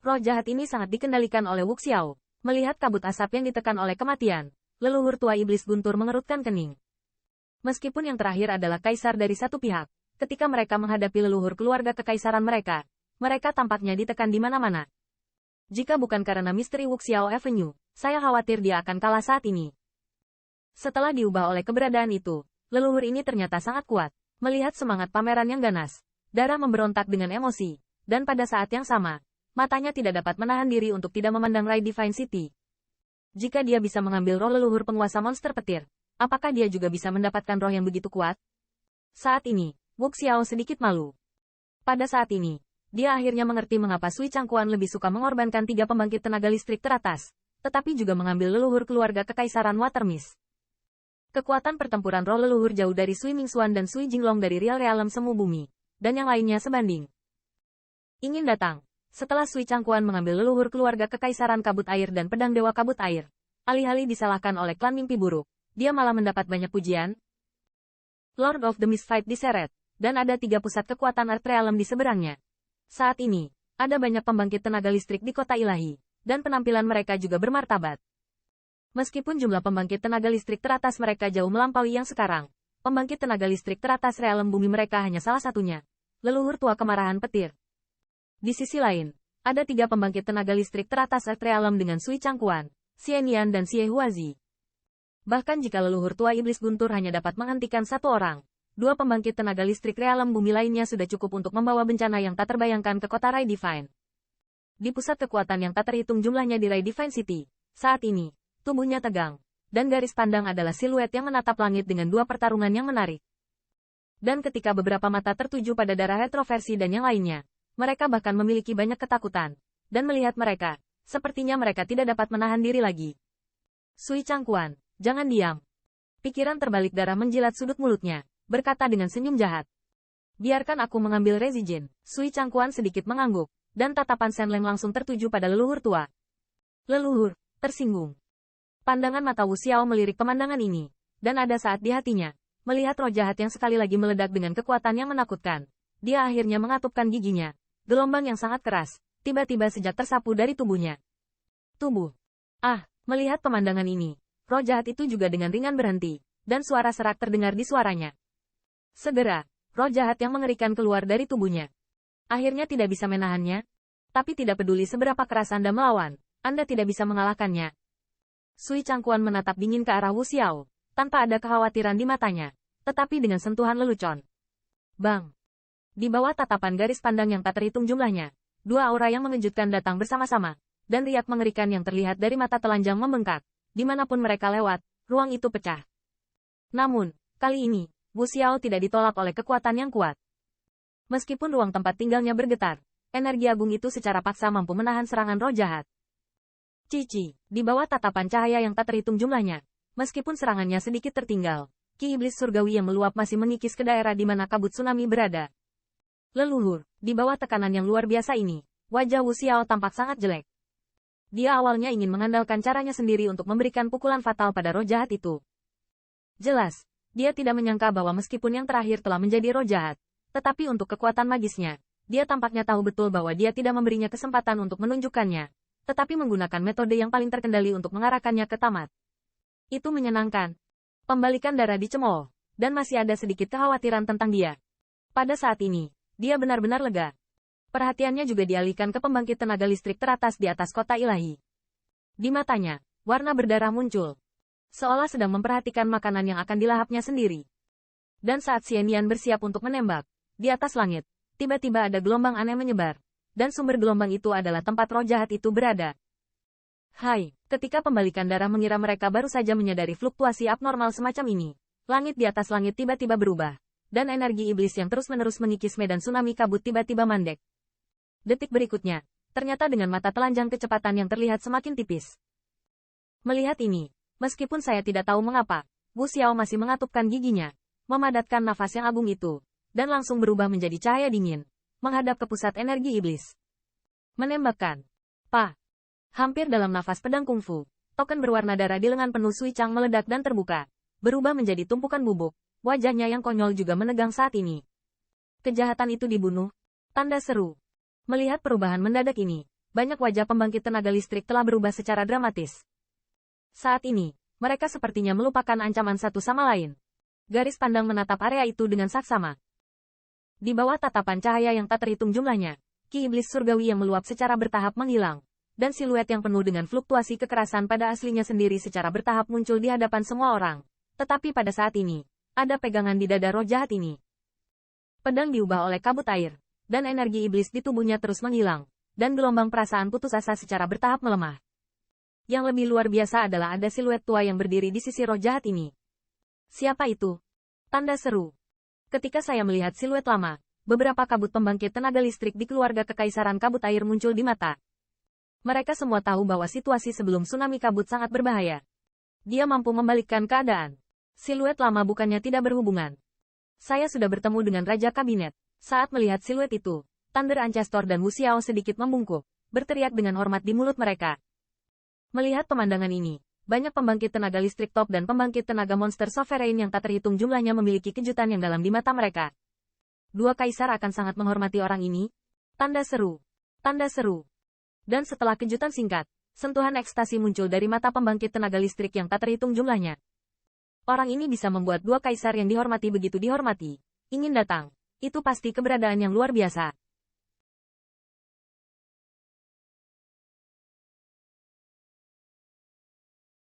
Roh jahat ini sangat dikendalikan oleh Wuxiao. Melihat kabut asap yang ditekan oleh kematian, leluhur tua iblis guntur mengerutkan kening. Meskipun yang terakhir adalah kaisar dari satu pihak, ketika mereka menghadapi leluhur keluarga kekaisaran mereka, mereka tampaknya ditekan di mana-mana. Jika bukan karena misteri Wuxiao Avenue, saya khawatir dia akan kalah saat ini. Setelah diubah oleh keberadaan itu, leluhur ini ternyata sangat kuat. Melihat semangat pameran yang ganas, darah memberontak dengan emosi, dan pada saat yang sama, matanya tidak dapat menahan diri untuk tidak memandang Rai Divine City. Jika dia bisa mengambil roh leluhur penguasa monster petir, apakah dia juga bisa mendapatkan roh yang begitu kuat? Saat ini, Wuxiao sedikit malu. Pada saat ini, dia akhirnya mengerti mengapa Sui Changquan lebih suka mengorbankan 3 pembangkit tenaga listrik teratas, tetapi juga mengambil leluhur keluarga kekaisaran Water Mist. Kekuatan pertempuran roh leluhur jauh dari Sui Mingxuan dan Sui Jinglong dari realm semu bumi, dan yang lainnya sebanding. Ingin datang. Setelah Sui Changquan mengambil leluhur keluarga kekaisaran kabut air dan pedang dewa kabut air, alih-alih disalahkan oleh klan mimpi buruk, dia malah mendapat banyak pujian. Lord of the Mist Fight diseret, dan ada 3 pusat kekuatan Earth Realm di seberangnya. Saat ini, ada banyak pembangkit tenaga listrik di kota ilahi, dan penampilan mereka juga bermartabat. Meskipun jumlah pembangkit tenaga listrik teratas mereka jauh melampaui yang sekarang, pembangkit tenaga listrik teratas realm bumi mereka hanya salah satunya. Leluhur tua kemarahan petir. Di sisi lain, ada 3 pembangkit tenaga listrik teratas Earth Realm dengan Sui Changquan, Xian Yan dan Xie Huazi. Bahkan jika leluhur tua iblis guntur hanya dapat menghentikan 1 orang, 2 pembangkit tenaga listrik realm bumi lainnya sudah cukup untuk membawa bencana yang tak terbayangkan ke kota Rai Divine. Di pusat kekuatan yang tak terhitung jumlahnya di Rai Divine City, saat ini, tubuhnya tegang, dan garis pandang adalah siluet yang menatap langit dengan 2 pertarungan yang menarik. Dan ketika beberapa mata tertuju pada darah retroversi dan yang lainnya, mereka bahkan memiliki banyak ketakutan, dan melihat mereka, sepertinya mereka tidak dapat menahan diri lagi. Sui Changquan, jangan diam. Pikiran terbalik darah menjilat sudut mulutnya, berkata dengan senyum jahat. Biarkan aku mengambil Rezijin. Sui Changquan sedikit mengangguk, dan tatapan Shen Leng langsung tertuju pada leluhur tua. Leluhur, tersinggung. Pandangan mata Wuxiao melirik pemandangan ini, dan ada saat di hatinya, melihat roh jahat yang sekali lagi meledak dengan kekuatan yang menakutkan. Dia akhirnya mengatupkan giginya. Gelombang yang sangat keras, tiba-tiba sejak tersapu dari tubuhnya. Tubuh. Melihat pemandangan ini, roh jahat itu juga dengan ringan berhenti, dan suara serak terdengar di suaranya. Segera, roh jahat yang mengerikan keluar dari tubuhnya. Akhirnya tidak bisa menahannya. Tapi tidak peduli seberapa keras Anda melawan, Anda tidak bisa mengalahkannya. Sui Changquan menatap dingin ke arah Wuxiao, tanpa ada kekhawatiran di matanya, tetapi dengan sentuhan lelucon. Bang! Di bawah tatapan garis pandang yang tak terhitung jumlahnya, 2 aura yang mengejutkan datang bersama-sama, dan riak mengerikan yang terlihat dari mata telanjang membengkak. Dimanapun mereka lewat, ruang itu pecah. Namun, kali ini, Wuxiao tidak ditolak oleh kekuatan yang kuat. Meskipun ruang tempat tinggalnya bergetar, energi agung itu secara paksa mampu menahan serangan roh jahat. Cici, di bawah tatapan cahaya yang tak terhitung jumlahnya, meskipun serangannya sedikit tertinggal, ki iblis surgawi yang meluap masih mengikis ke daerah di mana kabut tsunami berada. Leluhur, di bawah tekanan yang luar biasa ini, wajah Wuxiao tampak sangat jelek. Dia awalnya ingin mengandalkan caranya sendiri untuk memberikan pukulan fatal pada roh jahat itu. Jelas, dia tidak menyangka bahwa meskipun yang terakhir telah menjadi roh jahat, tetapi untuk kekuatan magisnya, dia tampaknya tahu betul bahwa dia tidak memberinya kesempatan untuk menunjukkannya, tetapi menggunakan metode yang paling terkendali untuk mengarahkannya ke tamat. Itu menyenangkan. Pembalikan darah dicemooh, dan masih ada sedikit kekhawatiran tentang dia. Pada saat ini, dia benar-benar lega. Perhatiannya juga dialihkan ke pembangkit tenaga listrik teratas di atas kota ilahi. Di matanya, warna berdarah muncul. Seolah sedang memperhatikan makanan yang akan dilahapnya sendiri. Dan saat Xian Yan bersiap untuk menembak, di atas langit, tiba-tiba ada gelombang aneh menyebar. Dan sumber gelombang itu adalah tempat roh jahat itu berada. Hai, ketika pembalikan darah mengira mereka baru saja menyadari fluktuasi abnormal semacam ini, langit di atas langit tiba-tiba berubah, dan energi iblis yang terus-menerus mengikis medan tsunami kabut tiba-tiba mandek. Detik berikutnya, ternyata dengan mata telanjang kecepatan yang terlihat semakin tipis. Melihat ini, meskipun saya tidak tahu mengapa, Wuxiao masih mengatupkan giginya, memadatkan nafas yang agung itu, dan langsung berubah menjadi cahaya dingin, menghadap ke pusat energi iblis. Menembakkan. Hampir dalam nafas pedang kungfu, token berwarna darah di lengan penuh Sui Chang meledak dan terbuka, berubah menjadi tumpukan bubuk, wajahnya yang konyol juga menegang saat ini. Kejahatan itu dibunuh. Tanda seru. Melihat perubahan mendadak ini, banyak wajah pembangkit tenaga listrik telah berubah secara dramatis. Saat ini, mereka sepertinya melupakan ancaman satu sama lain. Garis pandang menatap area itu dengan saksama. Di bawah tatapan cahaya yang tak terhitung jumlahnya, ki iblis surgawi yang meluap secara bertahap menghilang, dan siluet yang penuh dengan fluktuasi kekerasan pada aslinya sendiri secara bertahap muncul di hadapan semua orang. Tetapi pada saat ini, ada pegangan di dada roh jahat ini. Pedang diubah oleh kabut air, dan energi iblis di tubuhnya terus menghilang, dan gelombang perasaan putus asa secara bertahap melemah. Yang lebih luar biasa adalah ada siluet tua yang berdiri di sisi roh jahat ini. Siapa itu? Tanda seru. Ketika saya melihat siluet lama, beberapa kabut pembangkit tenaga listrik di keluarga kekaisaran kabut air muncul di mata. Mereka semua tahu bahwa situasi sebelum tsunami kabut sangat berbahaya. Dia mampu membalikkan keadaan. Siluet lama bukannya tidak berhubungan. Saya sudah bertemu dengan Raja Kabinet. Saat melihat siluet itu, Thunder Ancestor dan Wu Xiao sedikit membungkuk, berteriak dengan hormat di mulut mereka. Melihat pemandangan ini, banyak pembangkit tenaga listrik top dan pembangkit tenaga monster sovereign yang tak terhitung jumlahnya memiliki kejutan yang dalam di mata mereka. Dua kaisar akan sangat menghormati orang ini. Tanda seru. Tanda seru. Dan setelah kejutan singkat, sentuhan ekstasi muncul dari mata pembangkit tenaga listrik yang tak terhitung jumlahnya. Orang ini bisa membuat dua kaisar yang dihormati begitu dihormati. Ingin datang. Itu pasti keberadaan yang luar biasa.